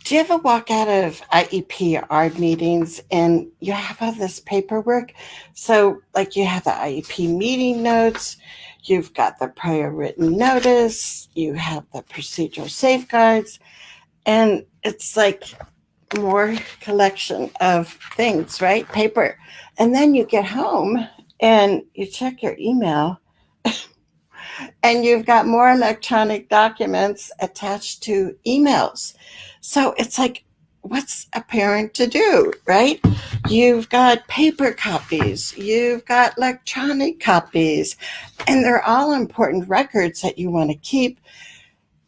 Do you ever walk out of IEP meetings and you have all this paperwork? So, like, you have the IEP meeting notes, you've got the prior written notice, you have the procedural safeguards, and it's like more collection of things, right? Paper. And then you get home and you check your email and you've got more electronic documents attached to emails. So it's like, what's a parent to do, right? You've got paper copies, you've got electronic copies, and they're all important records that you want to keep.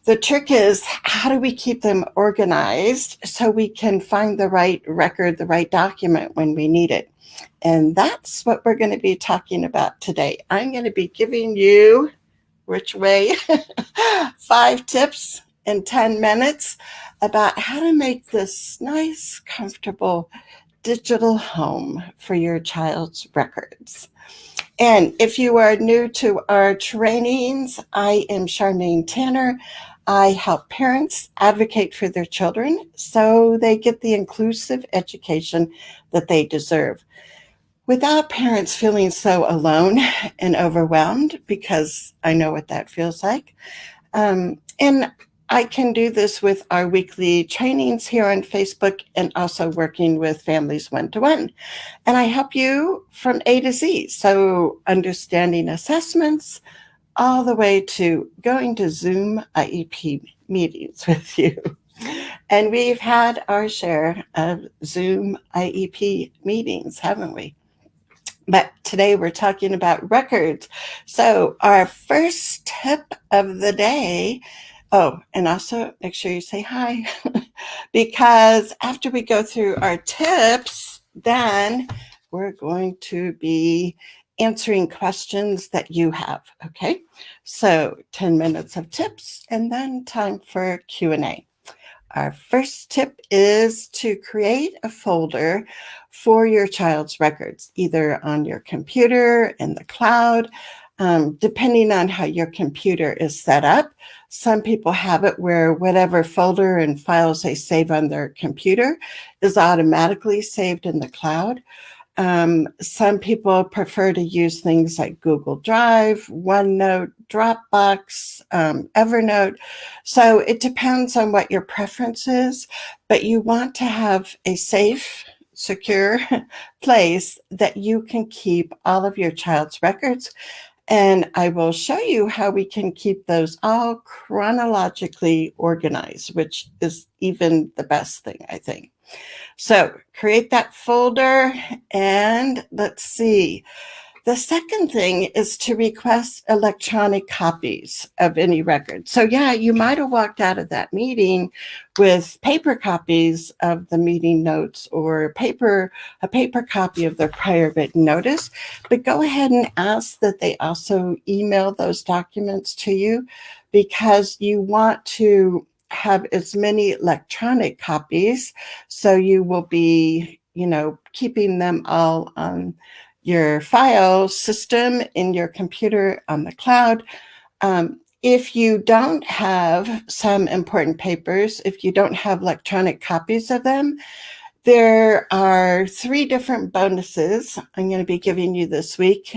The trick is, how do we keep them organized so we can find the right record, the right document when we need it? And that's what we're going to be talking about today. I'm going to be giving you, which way, 5 tips in 10 minutes about how to make this nice, comfortable digital home for your child's records. And if you are new to our trainings, I am Charmaine Tanner. I help parents advocate for their children so they get the inclusive education that they deserve, without parents feeling so alone and overwhelmed, because I know what that feels like. And I can do this with our weekly trainings here on Facebook and also working with families one-to-one. And I help you from A to Z. So understanding assessments all the way to going to Zoom IEP meetings with you. And we've had our share of Zoom IEP meetings, haven't we? But today we're talking about records. So our first tip of the day, oh, and also make sure you say hi, because after we go through our tips, then we're going to be answering questions that you have, okay? So 10 minutes of tips and then time for Q&A. Our first tip is to create a folder for your child's records, either on your computer, in the cloud, depending on how your computer is set up. Some people have it where whatever folder and files they save on their computer is automatically saved in the cloud. Some people prefer to use things like Google Drive, OneNote, Dropbox, Evernote. So it depends on what your preference is, but you want to have a safe, secure place that you can keep all of your child's records. And I will show you how we can keep those all chronologically organized, which is even the best thing, I think. So create that folder, and let's see. The second thing is to request electronic copies of any record. So yeah, you might have walked out of that meeting with paper copies of the meeting notes or a paper copy of their prior written notice, but go ahead and ask that they also email those documents to you, because you want to have as many electronic copies, so you will be, keeping them all on your file system in your computer on the cloud. If you don't have some important papers, if you don't have electronic copies of them, there are 3 different bonuses I'm going to be giving you this week.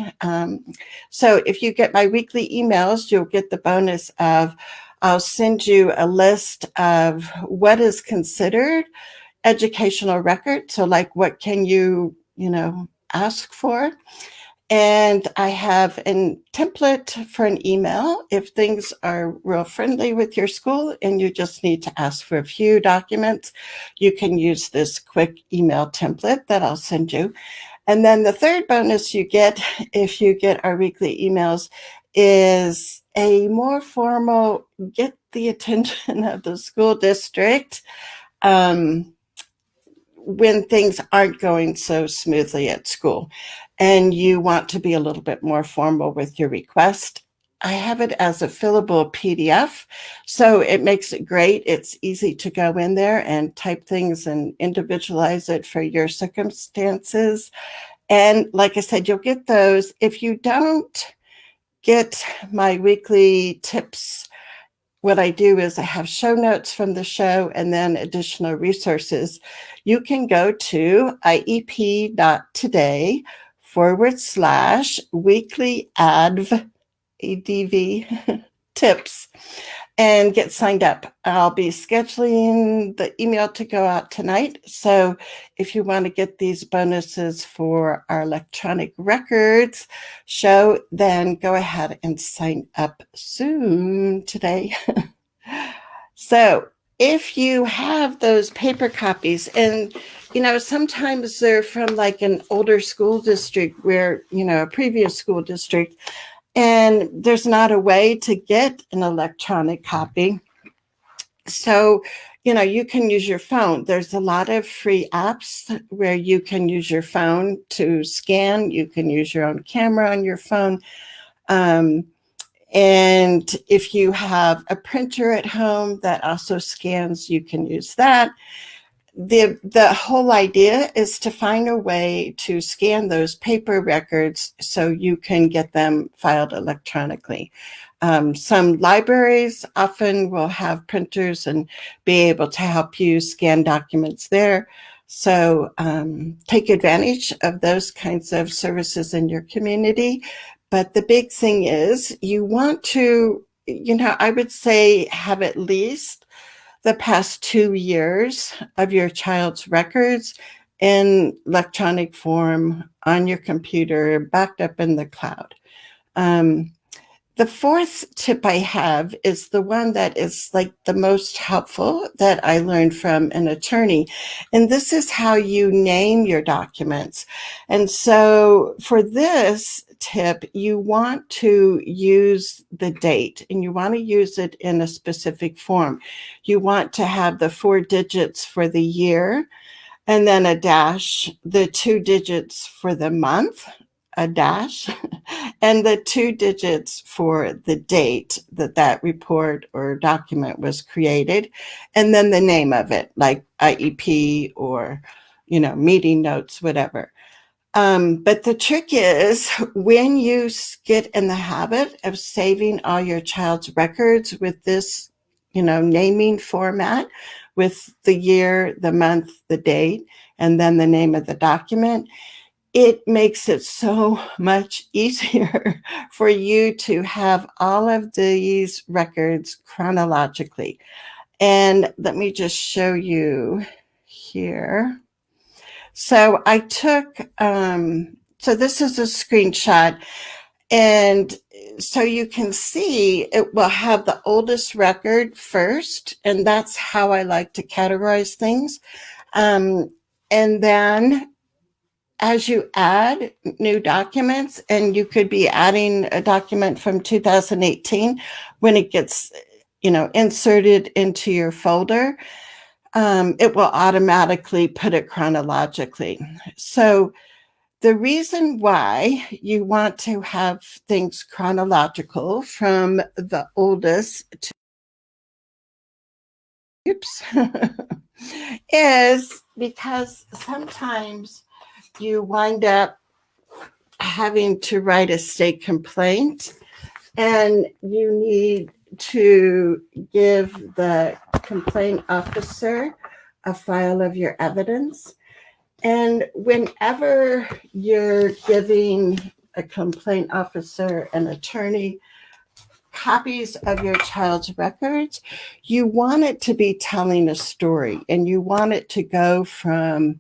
So if you get my weekly emails, you'll get the bonus of, I'll send you a list of what is considered educational record. So like, what can you, ask for? And I have a template for an email if things are real friendly with your school and you just need to ask for a few documents. You can use this quick email template that I'll send you. And then the third bonus you get if you get our weekly emails is a more formal, get the attention of the school district when things aren't going so smoothly at school and you want to be a little bit more formal with your request. I have it as a fillable PDF, so it makes it great. It's easy to go in there and type things and individualize it for your circumstances. And like I said, you'll get those. If you don't get my weekly tips what I do is I have show notes from the show and then additional resources. You can go to iep.today/weekly adv tips and get signed up. I'll be scheduling the email to go out tonight. So if you want to get these bonuses for our electronic records show, then go ahead and sign up soon today. So if you have those paper copies, and sometimes they're from like an older school district where, a previous school district, and there's not a way to get an electronic copy. So, you can use your phone. There's a lot of free apps where you can use your phone to scan. You can use your own camera on your phone. And if you have a printer at home that also scans, you can use that. The whole idea is to find a way to scan those paper records so you can get them filed electronically. Some libraries often will have printers and be able to help you scan documents there. So take advantage of those kinds of services in your community. But the big thing is you want to, I would say have at least the past 2 years of your child's records in electronic form on your computer, backed up in the cloud. The fourth tip I have is the one that is like the most helpful that I learned from an attorney. And this is how you name your documents. And so for this tip, you want to use the date and you want to use it in a specific form. You want to have the 4 digits for the year and then a dash, the 2 digits for the month, a dash, and the 2 digits for the date that report or document was created, and then the name of it, like IEP or, meeting notes, whatever. But the trick is when you get in the habit of saving all your child's records with this, naming format with the year, the month, the date, and then the name of the document, it makes it so much easier for you to have all of these records chronologically. And let me just show you here. So I took, so this is a screenshot, and so you can see it will have the oldest record first, and that's how I like to categorize things. And then as you add new documents, and you could be adding a document from 2018 when it gets, inserted into your folder, it will automatically put it chronologically. So the reason why you want to have things chronological from the oldest to is because sometimes you wind up having to write a state complaint, and you need to give the complaint officer a file of your evidence. And whenever you're giving a complaint officer, an attorney, copies of your child's records, you want it to be telling a story, and you want it to go from,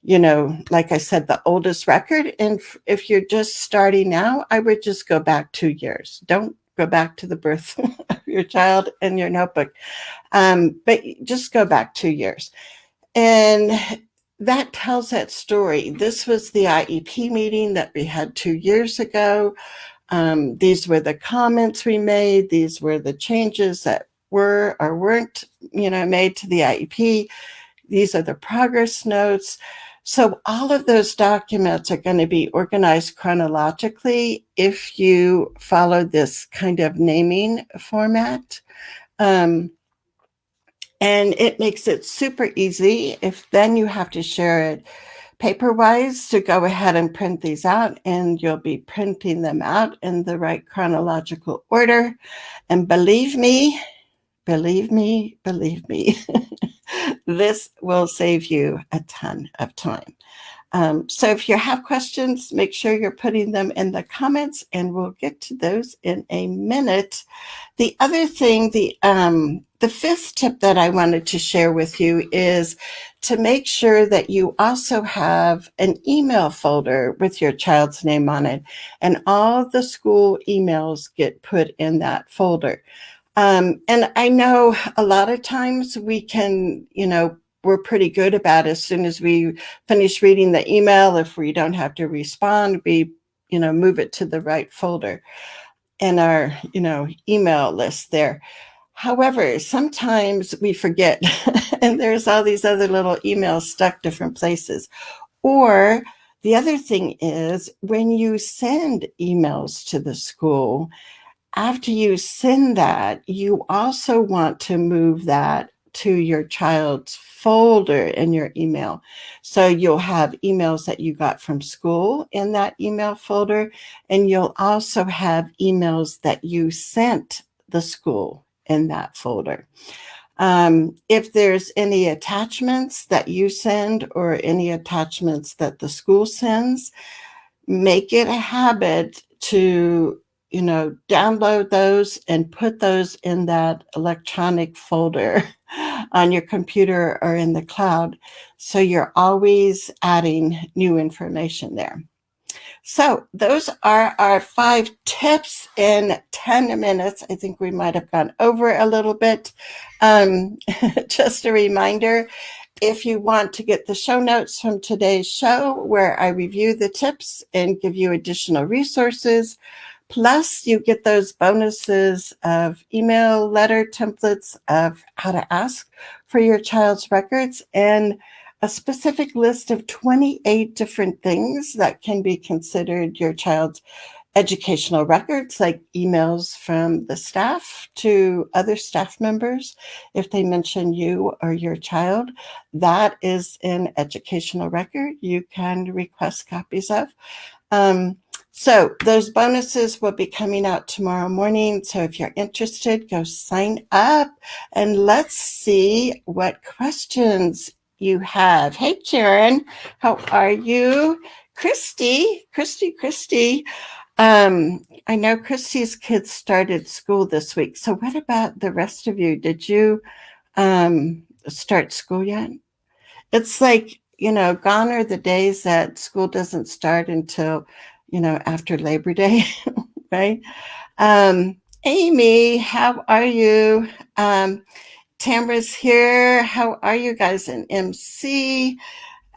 like I said, the oldest record. And if you're just starting now, I would just go back 2 years. Don't go back to the birth of your child in your notebook. But just go back 2 years. And that tells that story. This was the IEP meeting that we had 2 years ago. These were the comments we made. These were the changes that were or weren't, made to the IEP. These are the progress notes. So all of those documents are going to be organized chronologically if you follow this kind of naming format. And it makes it super easy. If then you have to share it paper-wise, to go ahead and print these out, and you'll be printing them out in the right chronological order. And believe me, believe me, this will save you a ton of time. So if you have questions, make sure you're putting them in the comments, and we'll get to those in a minute. The other thing, the fifth tip that I wanted to share with you is to make sure that you also have an email folder with your child's name on it, and all the school emails get put in that folder. And I know a lot of times we can, we're pretty good about as soon as we finish reading the email, if we don't have to respond, we, move it to the right folder in our, email list there. However, sometimes we forget and there's all these other little emails stuck different places. Or the other thing is when you send emails to the school, after you send that, you also want to move that to your child's folder in your email. So you'll have emails that you got from school in that email folder, and you'll also have emails that you sent the school in that folder. If there's any attachments that you send or any attachments that the school sends, make it a habit to download those and put those in that electronic folder on your computer or in the cloud, so you're always adding new information there. So those are our 5 tips in 10 minutes. I think we might have gone over a little bit. Just a reminder, if you want to get the show notes from today's show, where I review the tips and give you additional resources, plus you get those bonuses of email letter templates of how to ask for your child's records, and a specific list of 28 different things that can be considered your child's educational records, like emails from the staff to other staff members. If they mention you or your child, that is an educational record you can request copies of. So those bonuses will be coming out tomorrow morning. So if you're interested, go sign up and let's see what questions you have. Hey, Karen, how are you? Christy. I know Christy's kids started school this week. So what about the rest of you? Did you start school yet? It's like, gone are the days that school doesn't start until, after Labor Day, right? Amy, how are you? Tamara's here. How are you guys in MC?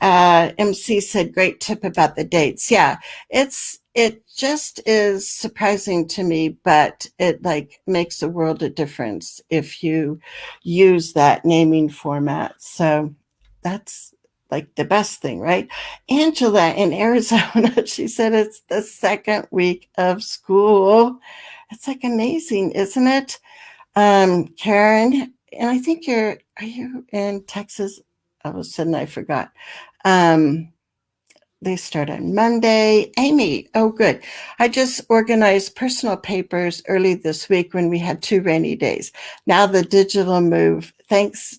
MC said, great tip about the dates. Yeah, it just is surprising to me, but it makes a world of difference if you use that naming format. So that's the best thing, right? Angela in Arizona, she said it's the second week of school. It's amazing, isn't it? Karen, and I think are you in Texas? All of a sudden I forgot. They start on Monday. Amy, oh, good. I just organized personal papers early this week when we had 2 rainy days. Now the digital move. Thanks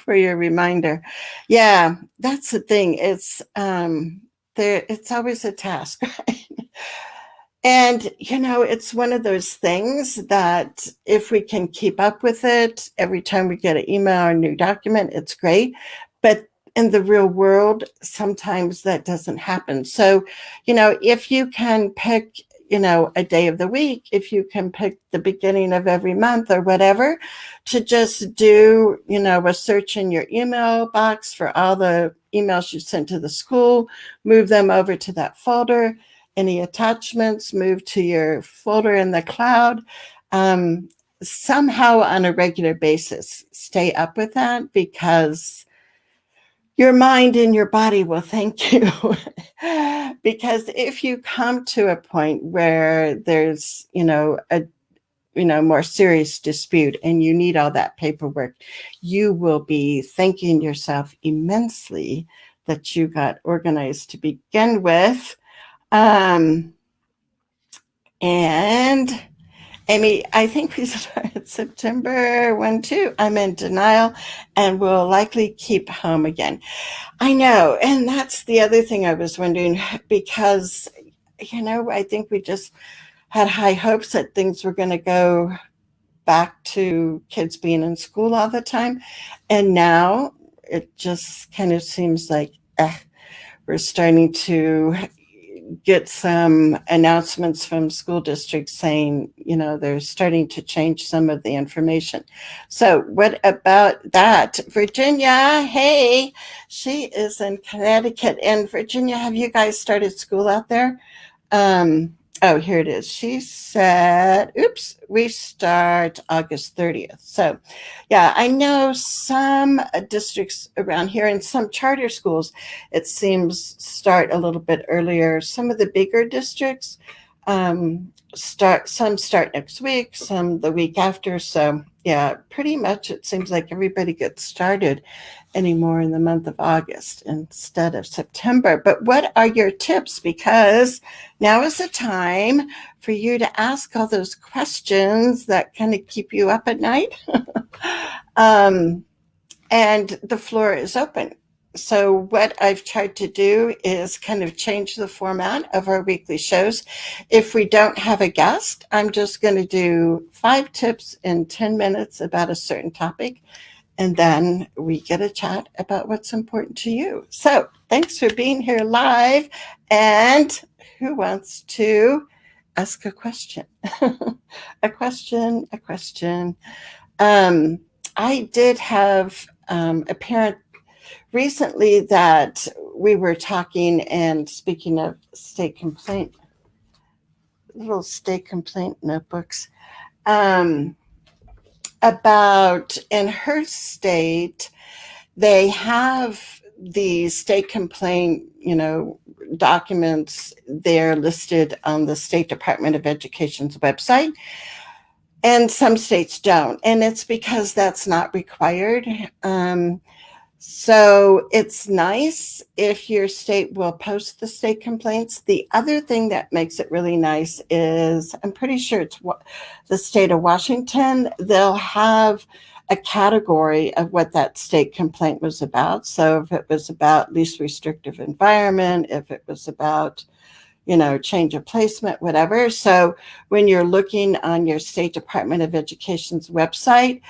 for your reminder. Yeah, that's the thing. It's it's always a task, right? And, it's one of those things that if we can keep up with it, every time we get an email or a new document, it's great. But in the real world, sometimes that doesn't happen. So, if you can pick, a day of the week, if you can pick the beginning of every month or whatever, to just do, a search in your email box for all the emails you sent to the school, move them over to that folder. Any attachments, move to your folder in the cloud. Somehow on a regular basis, stay up with that, because your mind and your body will thank you. Because if you come to a point where there's, a more serious dispute and you need all that paperwork, you will be thanking yourself immensely that you got organized to begin with. And Amy, I think we started September 1, 2. I'm in denial and will likely keep home again. I know. And that's the other thing I was wondering because, I think we just had high hopes that things were going to go back to kids being in school all the time. And now it just kind of seems like we're starting to get some announcements from school districts saying, they're starting to change some of the information. So, what about that? Virginia, hey, she is in Connecticut. And Virginia, have you guys started school out there? Oh, here it is. She said, oops, we start August 30th. So, yeah, I know some districts around here and some charter schools, it seems, start a little bit earlier. Some of the bigger districts some start next week, some the week after. So, yeah, pretty much it seems like everybody gets started anymore in the month of August instead of September. But what are your tips? Because now is the time for you to ask all those questions that kind of keep you up at night. And the floor is open. So, what I've tried to do is kind of change the format of our weekly shows. If we don't have a guest, I'm just going to do 5 tips in 10 minutes about a certain topic. And then we get a chat about what's important to you. So, thanks for being here live. And who wants to ask a question? A question. I did have a parent recently that we were talking, and speaking of little state complaint notebooks, about in her state, they have the state complaint, documents. They're listed on the State Department of Education's website. And some states don't. And it's because that's not required. So it's nice if your state will post the state complaints. The other thing that makes it really nice is, I'm pretty sure it's the state of Washington, they'll have a category of what that state complaint was about. So if it was about least restrictive environment, if it was about, change of placement, whatever. So when you're looking on your State Department of Education's website,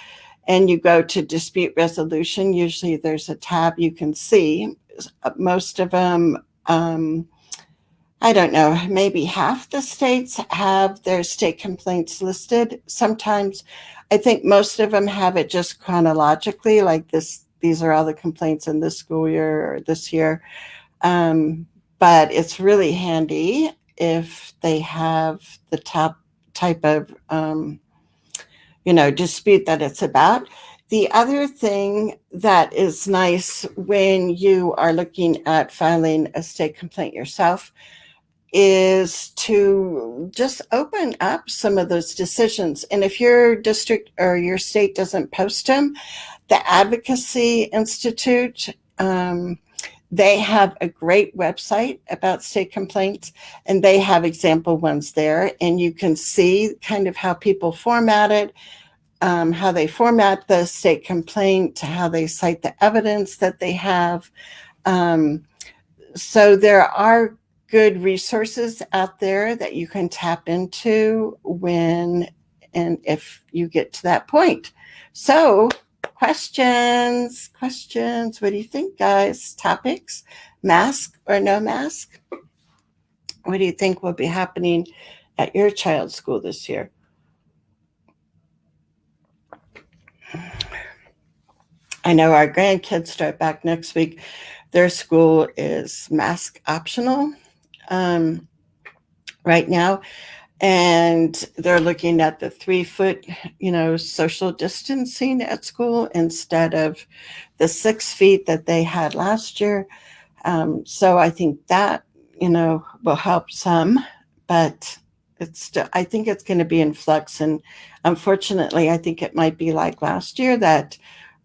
and you go to dispute resolution, usually there's a tab you can see. Most of them, I don't know, maybe half the states have their state complaints listed. Sometimes I think most of them have it just chronologically, like these are all the complaints in this school year or this year. But it's really handy if they have the top type of dispute that it's about. The other thing that is nice when you are looking at filing a state complaint yourself is to just open up some of those decisions. And if your district or your state doesn't post them, the Advocacy Institute, they have a great website about state complaints, and they have example ones there. And you can see kind of how people format it, how they format the state complaint, to how they cite the evidence that they have. So there are good resources out there that you can tap into when and if you get to that point. So questions. What do you think, guys? Topics, mask or no mask? What do you think will be happening at your child's school this year? I know our grandkids start back next week. Their school is mask optional right now. And they're looking at the 3-foot, social distancing at school instead of the 6 feet that they had last year. So I think that, will help some, but I think it's going to be in flux. And unfortunately, I think it might be like last year that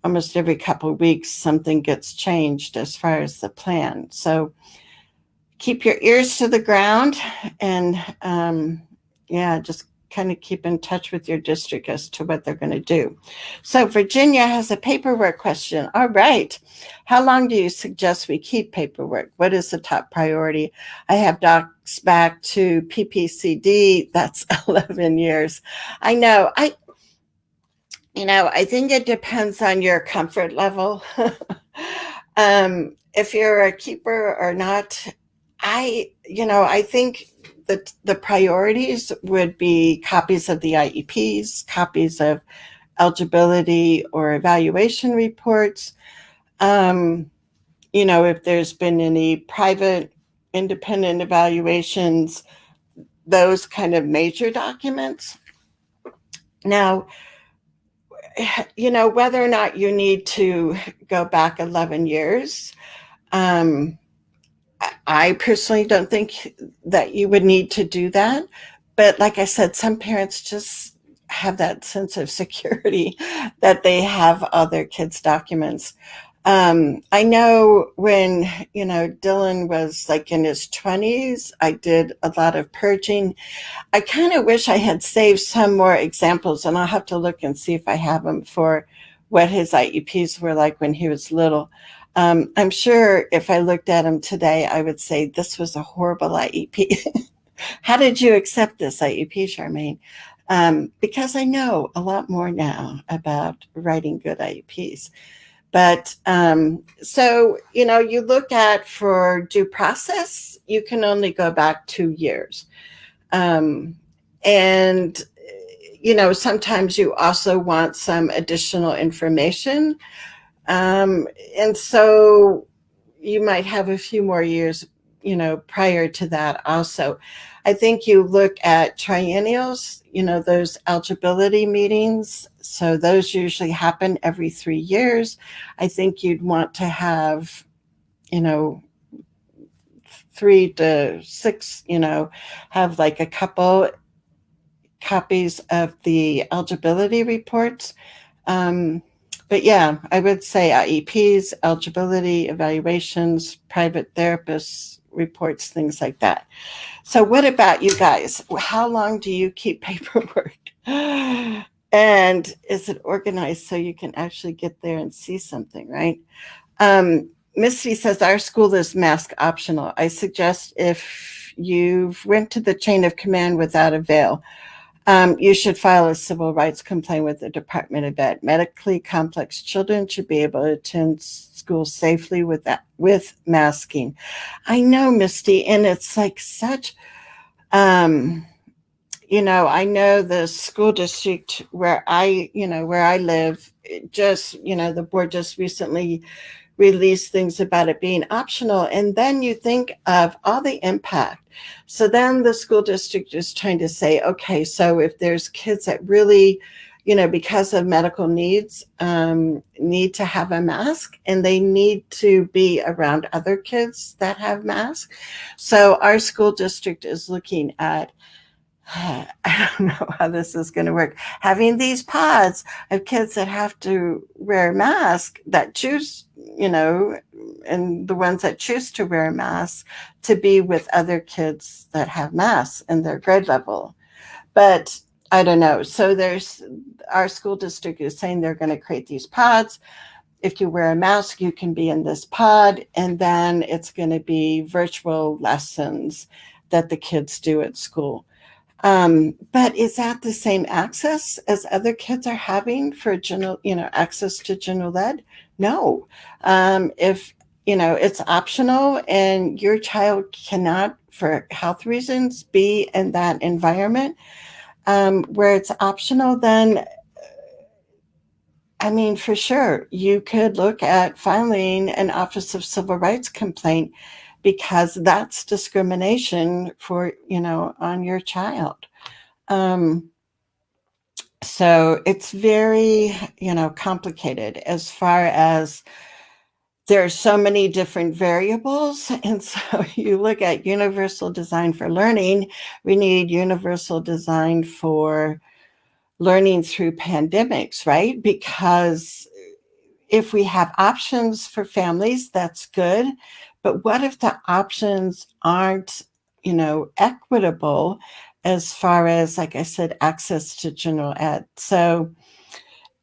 almost every couple of weeks something gets changed as far as the plan. So keep your ears to the ground and just kind of keep in touch with your district as to what they're going to do. So Virginia has a paperwork question. All right. How long do you suggest we keep paperwork? What is the top priority? I have docs back to PPCD. That's 11 years. I know. I think it depends on your comfort level. If you're a keeper or not, I think that the priorities would be copies of the IEPs, copies of eligibility or evaluation reports. If there's been any private independent evaluations, those kind of major documents. Now, whether or not you need to go back 11 years, I personally don't think that you would need to do that. But like I said, some parents just have that sense of security that they have all their kids' documents. I know when, Dylan was like in his 20s, I did a lot of purging. I kind of wish I had saved some more examples, and I'll have to look and see if I have them for what his IEPs were like when he was little. I'm sure if I looked at him today, I would say this was a horrible IEP. How did you accept this IEP, Charmaine? Because I know a lot more now about writing good IEPs. But so, you look at for due process, you can only go back 2 years. And, sometimes you also want some additional information. And so you might have a few more years, prior to that also. I think you look at triennials, those eligibility meetings. So those usually happen every 3 years. I think you'd want to have, 3 to 6, have like a couple copies of the eligibility reports. But yeah, I would say IEPs, eligibility, evaluations, private therapists, reports, things like that. So what about you guys? How long do you keep paperwork? And is it organized so you can actually get there and see something, right? Misty says, our school is mask optional. I suggest if you've went to the chain of command without a veil, you should file a civil rights complaint with the Department of Ed. Medically complex children should be able to attend school safely with masking. I know, Misty, and it's like such, I know the school district where I live, the board just recently release things about it being optional. And then you think of all the impact. So then the school district is trying to say, okay, so if there's kids that really, because of medical needs, need to have a mask and they need to be around other kids that have masks. So our school district is looking at, I don't know how this is going to work. Having these pods of kids that have to wear a mask that choose, and the ones that choose to wear a mask to be with other kids that have masks in their grade level. But I don't know. So our school district is saying they're going to create these pods. If you wear a mask, you can be in this pod, and then it's going to be virtual lessons that the kids do at school. But is that the same access as other kids are having for general, access to general ed? No. If, it's optional and your child cannot, for health reasons, be in that environment, where it's optional, then, for sure, you could look at filing an Office of Civil Rights complaint because that's discrimination for, on your child. So it's very, complicated as far as there are so many different variables. And so you look at universal design for learning, we need universal design for learning through pandemics, right? Because if we have options for families, that's good. But what if the options aren't, equitable as far as, like I said, access to general ed. So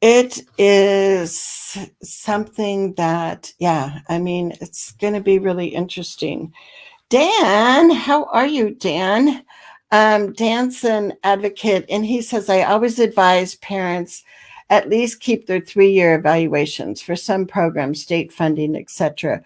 it is something that, yeah, I mean, it's going to be really interesting. Dan, how are you, Dan? Dan's an advocate, and he says, I always advise parents at least keep their 3-year evaluations for some programs, state funding, etc.,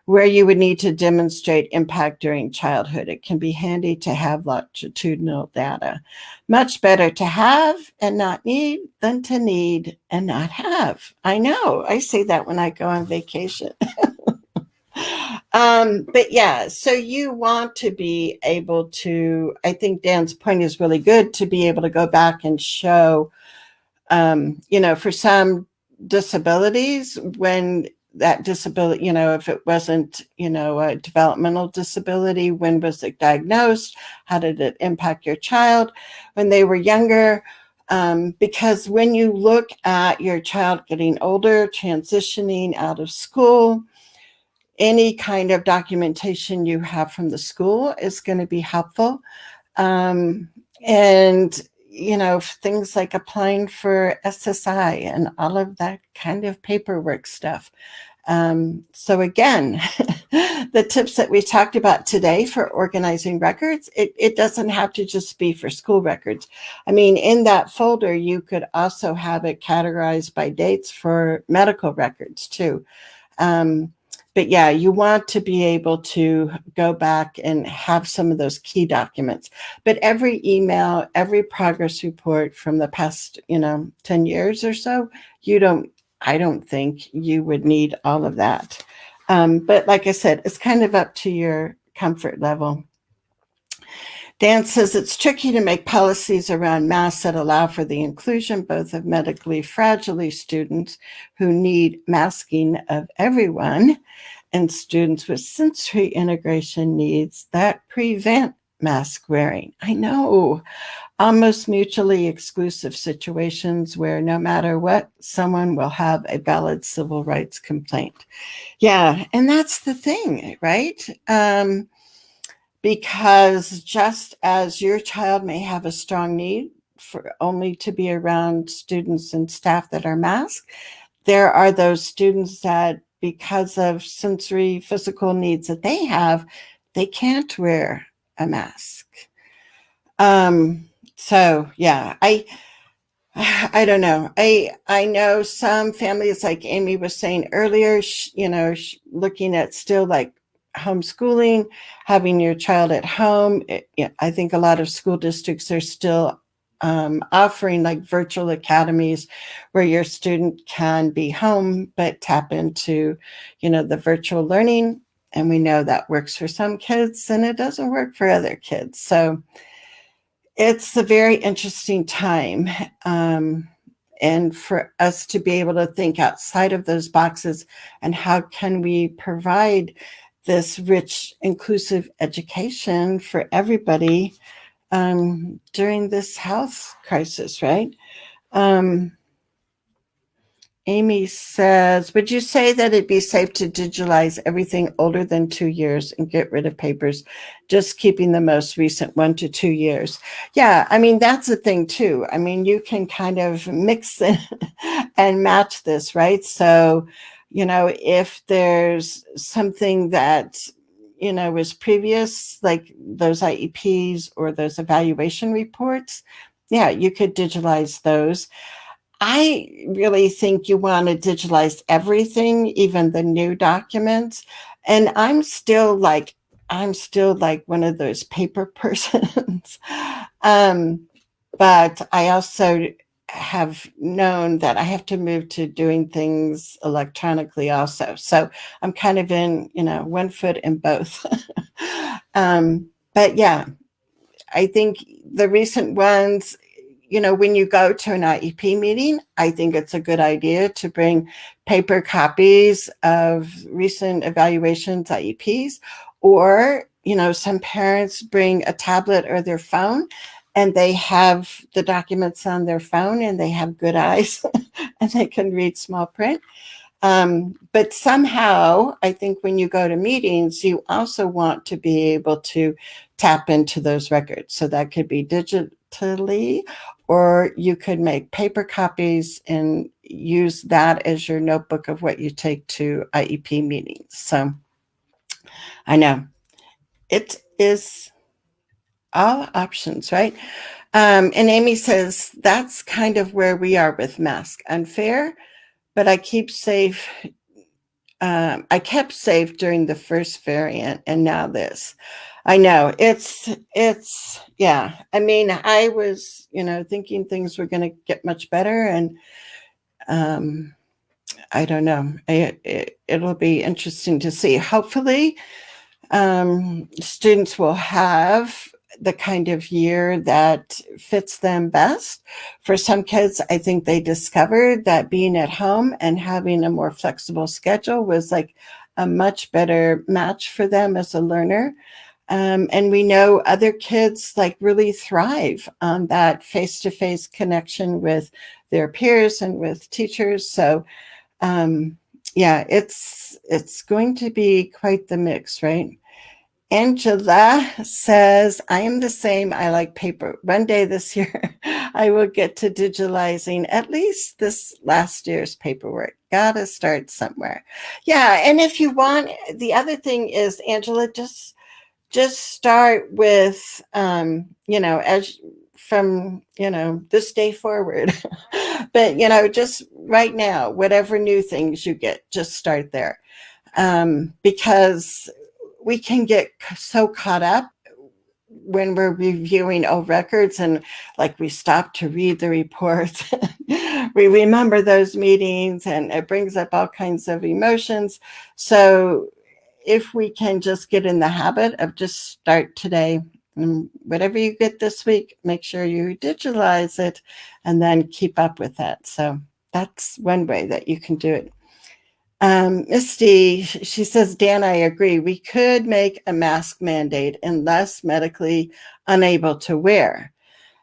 where you would need to demonstrate impact during childhood. It can be handy to have longitudinal data. Much better to have and not need than to need and not have. I know. I say that when I go on vacation. But yeah, so you want to be able to, I think Dan's point is really good, to be able to go back and show, for some disabilities, when that disability, if it wasn't, a developmental disability, when was it diagnosed? How did it impact your child when they were younger? Because when you look at your child getting older, transitioning out of school, any kind of documentation you have from the school is going to be helpful. And, things like applying for SSI and all of that kind of paperwork stuff. So again, the tips that we talked about today for organizing records, it doesn't have to just be for school records. I mean, in that folder, you could also have it categorized by dates for medical records too. But yeah, you want to be able to go back and have some of those key documents. But every email, every progress report from the past, 10 years or so, I don't think you would need all of that. But like I said, it's kind of up to your comfort level. Dan says it's tricky to make policies around masks that allow for the inclusion both of medically fragile students who need masking of everyone and students with sensory integration needs that prevent mask wearing. I know, almost mutually exclusive situations where no matter what, someone will have a valid civil rights complaint. Yeah, and that's the thing, right? Because just as your child may have a strong need for only to be around students and staff that are masked, there are those students that, because of sensory physical needs that they have, they can't wear a mask. So yeah, I don't know. I know some families, like Amy was saying earlier, looking at still like homeschooling, having your child at home. I think a lot of school districts are still offering like virtual academies where your student can be home but tap into, the virtual learning. And we know that works for some kids and it doesn't work for other kids. So it's a very interesting time. And for us to be able to think outside of those boxes and how can we provide this rich, inclusive education for everybody during this health crisis, right? Amy says, would you say that it'd be safe to digitalize everything older than 2 years and get rid of papers, just keeping the most recent 1 to 2 years? Yeah, I mean, that's the thing too. I mean, you can kind of mix and match this, right? So, if there's something that, was previous, like those IEPs or those evaluation reports, yeah, you could digitalize those. I really think you want to digitalize everything, even the new documents. And I'm still like one of those paper persons. But I also have known that I have to move to doing things electronically also. So I'm kind of in, one foot in both. But yeah, I think the recent ones, when you go to an IEP meeting, I think it's a good idea to bring paper copies of recent evaluations, IEPs, or, some parents bring a tablet or their phone and they have the documents on their phone and they have good eyes and they can read small print. But somehow, I think when you go to meetings, you also want to be able to tap into those records. So that could be digitally, or you could make paper copies and use that as your notebook of what you take to IEP meetings. So I know it is all options, right? And Amy says that's kind of where we are with mask. Unfair, but I kept safe during the first variant, and now this. I know yeah. I mean, I was thinking things were going to get much better, and um, I don't know. It'll be interesting to see. Hopefully, students will have the kind of year that fits them best. For some kids, I think they discovered that being at home and having a more flexible schedule was like a much better match for them as a learner. And we know other kids like really thrive on that face-to-face connection with their peers and with teachers. So yeah, it's going to be quite the mix, right? Angela says, I am the same. I like paper. One day this year, I will get to digitalizing at least this last year's paperwork. Gotta start somewhere. Yeah. And if you want, the other thing is, Angela, just start with, as from, this day forward. But, just right now, whatever new things you get, just start there. Because we can get so caught up when we're reviewing old records and like we stop to read the reports. We remember those meetings and it brings up all kinds of emotions. So if we can just get in the habit of just start today, and whatever you get this week, make sure you digitalize it and then keep up with that. So that's one way that you can do it. Misty, she says, Dan, I agree. We could make a mask mandate unless medically unable to wear.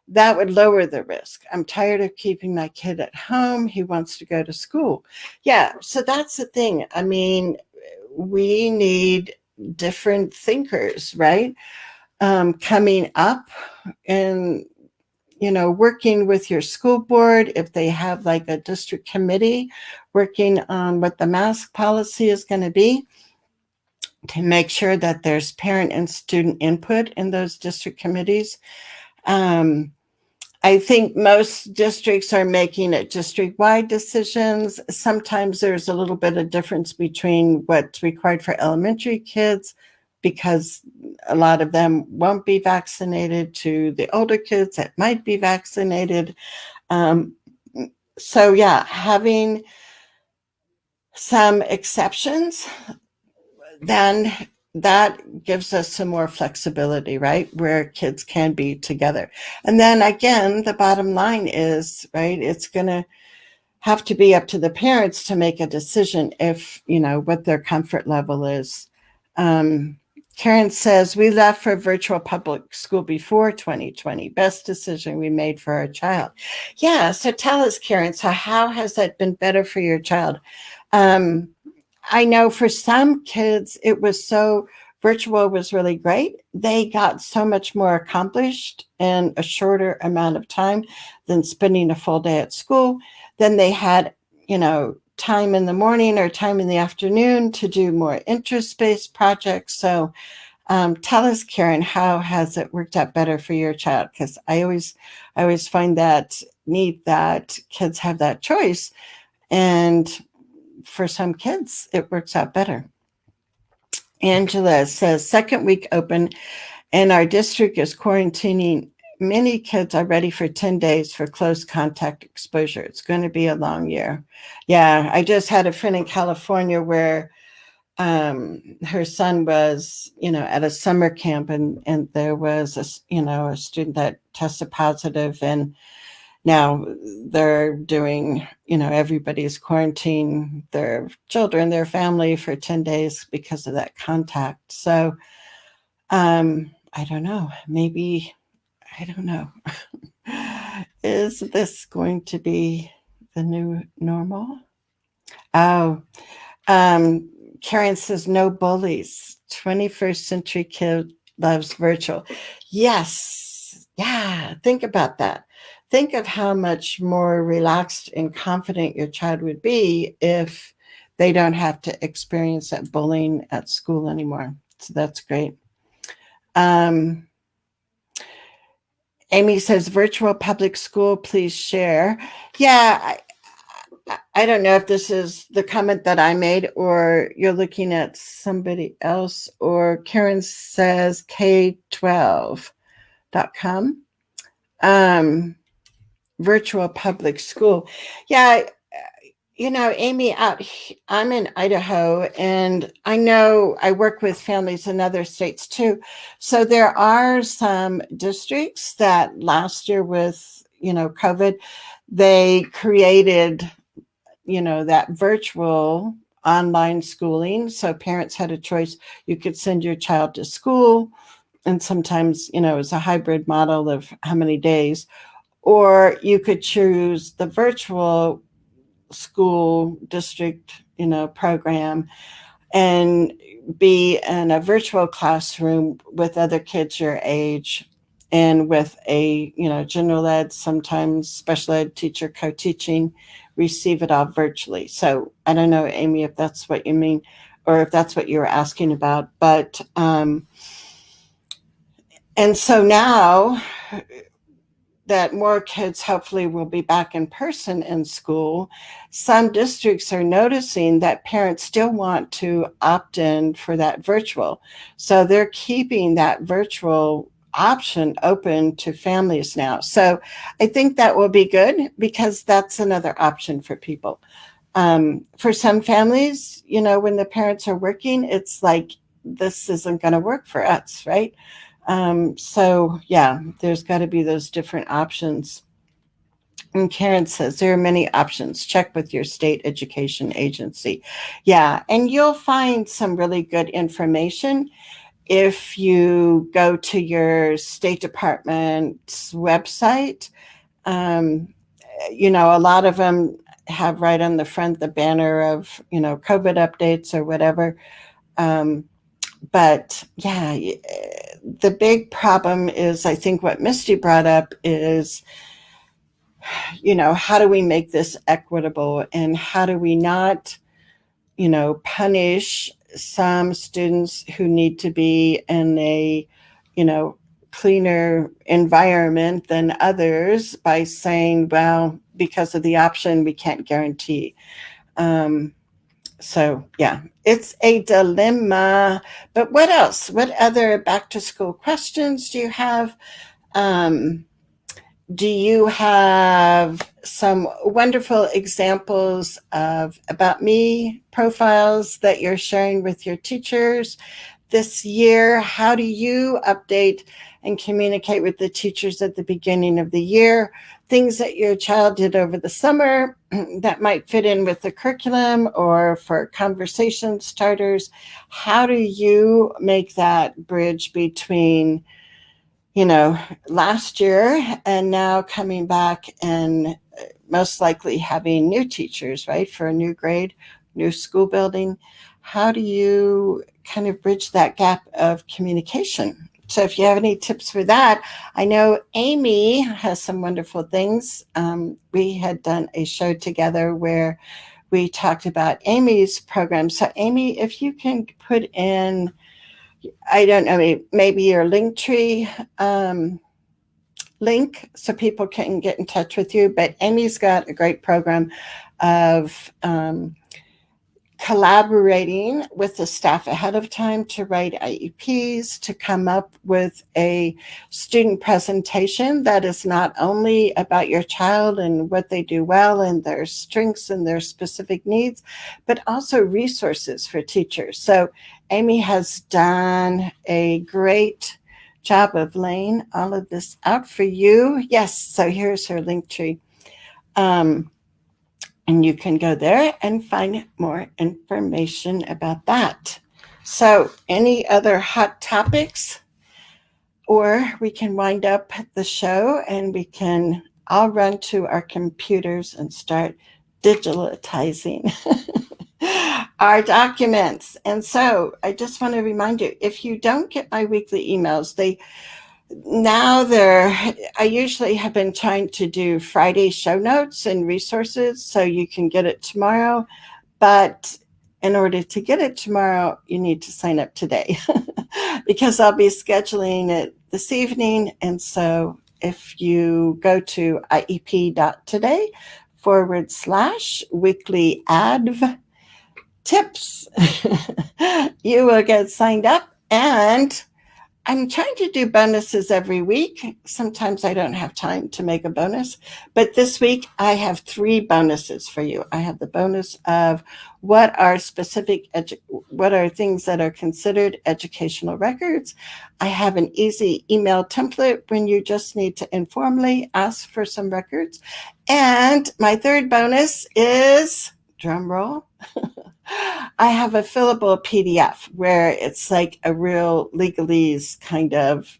That would lower the risk. I'm tired of keeping my kid at home. He wants to go to school. Yeah, so that's the thing. I mean, we need different thinkers, right? Coming up and working with your school board, if they have like a district committee working on what the mask policy is going to be, to make sure that there's parent and student input in those district committees. I think most districts are making it district-wide decisions. Sometimes there's a little bit of difference between what's required for elementary kids because a lot of them won't be vaccinated to the older kids that might be vaccinated. So yeah, having some exceptions, then that gives us some more flexibility, right? Where kids can be together. And then again, the bottom line is, right, it's going to have to be up to the parents to make a decision if, what their comfort level is. Karen says, we left for virtual public school before 2020. Best decision we made for our child. Yeah. So tell us, Karen, so how has that been better for your child? I know for some kids, virtual was really great. They got so much more accomplished in a shorter amount of time than spending a full day at school. Then they had, time in the morning or time in the afternoon to do more interest-based projects. So tell us, Karen, how has it worked out better for your child? Because I always find that neat that kids have that choice. And for some kids, it works out better. Angela says, second week open, and our district is quarantining. Many kids are ready for 10 days for close contact exposure. It's going to be a long year. Yeah, I just had a friend in California where her son was, at a summer camp, and there was a student that tested positive, and now they're doing, everybody's quarantine their children, their family for 10 days because of that contact. So I don't know, maybe, I don't know. Is this going to be the new normal? Oh, um, Karen says no bullies. 21st century kid loves virtual. Yes. Yeah. Think about that. Think of how much more relaxed and confident your child would be if they don't have to experience that bullying at school anymore. So that's great. Um, Amy says virtual public school, please share. Yeah, I don't know if this is the comment that I made or you're looking at somebody else, or Karen says K12.com. Um, Virtual public school. Yeah, Amy, I'm in Idaho, and I know I work with families in other states too. So there are some districts that last year with, COVID, they created, that virtual online schooling. So parents had a choice. You could send your child to school, and sometimes, it's a hybrid model of how many days, or you could choose the virtual school district, program, and be in a virtual classroom with other kids your age, and with a, general ed, sometimes special ed teacher co-teaching, receive it all virtually. So I don't know, Amy, if that's what you mean, or if that's what you were asking about. But and so now that more kids hopefully will be back in person in school, some districts are noticing that parents still want to opt in for that virtual. So they're keeping that virtual option open to families now. So I think that will be good, because that's another option for people. For some families, when the parents are working, it's like, this isn't going to work for us, right? So yeah, there's got to be those different options. And Karen says there are many options. Check with your state education agency. Yeah, and you'll find some really good information if you go to your State Department's website. Um, a lot of them have right on the front the banner of, COVID updates or whatever. Um, but yeah, the big problem is, I think what Misty brought up is, how do we make this equitable, and how do we not, punish some students who need to be in a, you know, cleaner environment than others by saying, well, because of the option, we can't guarantee. Um, so yeah, it's a dilemma. But what else? What other back to school questions do you have? Um, do you have some wonderful examples of about me profiles that you're sharing with your teachers this year? How do you update and communicate with the teachers at the beginning of the year? Things that your child did over the summer that might fit in with the curriculum, or for conversation starters. How do you make that bridge between, last year and now coming back and most likely having new teachers, right, for a new grade, new school building? How do you kind of bridge that gap of communication? So if you have any tips for that, I know Amy has some wonderful things. We had done a show together where we talked about Amy's program. So Amy, if you can put in, I don't know, maybe your link tree link so people can get in touch with you. But Amy's got a great program of collaborating with the staff ahead of time to write IEPs, to come up with a student presentation that is not only about your child and what they do well and their strengths and their specific needs, but also resources for teachers. So Amy has done a great job of laying all of this out for you. Yes, so here's her link tree. And you can go there and find more information about that. So, any other hot topics? Or we can wind up the show and we can all run to our computers and start digitalizing our documents. And so I just want to remind you, if you don't get my weekly emails, I usually have been trying to do Friday show notes and resources so you can get it tomorrow. But in order to get it tomorrow, you need to sign up today because I'll be scheduling it this evening. And so if you go to iep.today/weekly adv tips, you will get signed up. And I'm trying to do bonuses every week. Sometimes I don't have time to make a bonus, but this week I have 3 bonuses for you. I have the bonus of what are things that are considered educational records. I have an easy email template when you just need to informally ask for some records. And my 3rd bonus is, drum roll, I have a fillable PDF where it's like a real legalese kind of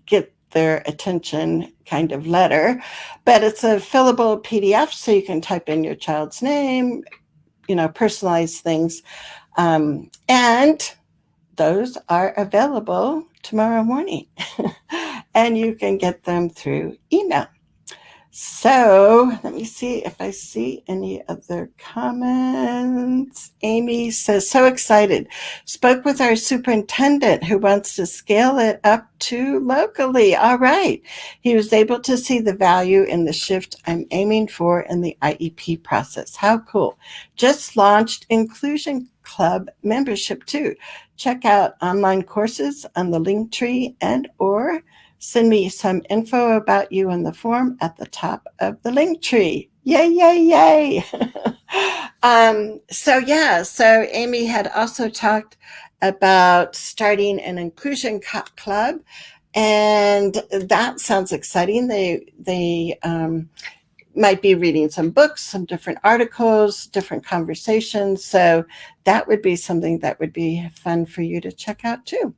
get their attention kind of letter, but it's a fillable PDF, so you can type in your child's name, personalize things. And those are available tomorrow morning, and you can get them through email. So let me see if I see any other comments. Amy says, so excited. Spoke with our superintendent who wants to scale it up to locally. All right. He was able to see the value in the shift I'm aiming for in the IEP process. How cool. Just launched Inclusion Club membership too. Check out online courses on the Linktree and/or send me some info about you in the form at the top of the link tree. Yay, yay, yay. So Amy had also talked about starting an inclusion club, and that sounds exciting. They might be reading some books, some different articles, different conversations. So that would be something that would be fun for you to check out too.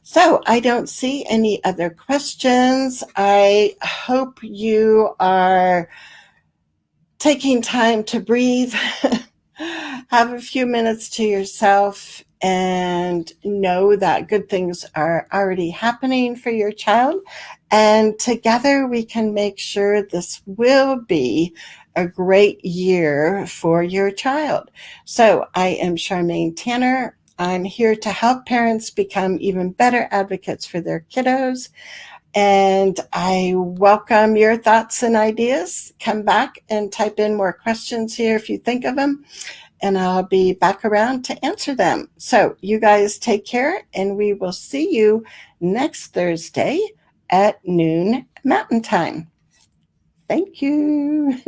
So I don't see any other questions. I hope you are taking time to breathe, have a few minutes to yourself, and know that good things are already happening for your child. And together we can make sure this will be a great year for your child. So I am Charmaine Tanner. I'm here to help parents become even better advocates for their kiddos. And I welcome your thoughts and ideas. Come back and type in more questions here if you think of them, and I'll be back around to answer them. So you guys take care, and we will see you next Thursday at noon Mountain Time. Thank you.